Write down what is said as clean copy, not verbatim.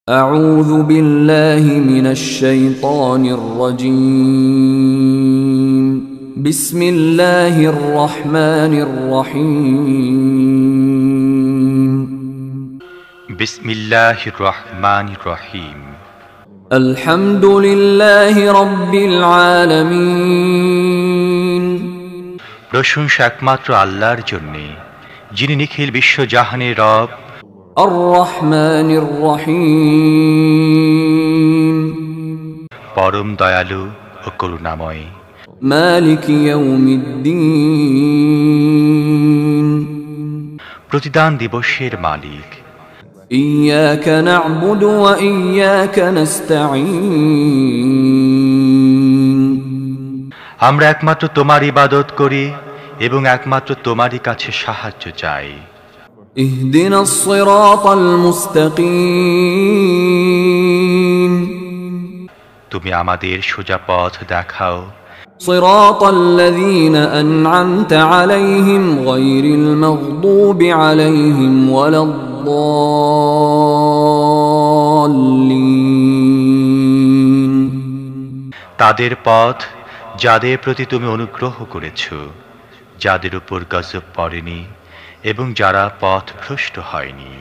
أعوذ بالله من الشيطان الرجيم بسم الله الرحمن الرحيم بسم الله الرحمن الرحيم الحمد لله رب العالمين প্রশংসা একমাত্র আল্লাহর জন্য, যিনি নিখিল বিশ্বজাহানের রব। الرحمن الرحيم পরম দয়ালু ও করুণাময়। مالك يوم الدين প্রতিদান দিবসের মালিক। إياك نعبد وإياك نستعين আমরা একমাত্র তোমার ইবাদত করি এবং একমাত্র তোমারই কাছে সাহায্য চাই। اهدنا الصراط المستقيم তুমি আমাদের সোজা পথ দেখাও। صراط الذين أنعمت عليهم غير المغضوب عليهم ولا الضالين তাদের পথ যাদের প্রতি তুমি অনুগ্রহ করেছ, যাদের উপর গজব পড়েনি এবং যারা পথভ্রষ্ট হয়নি।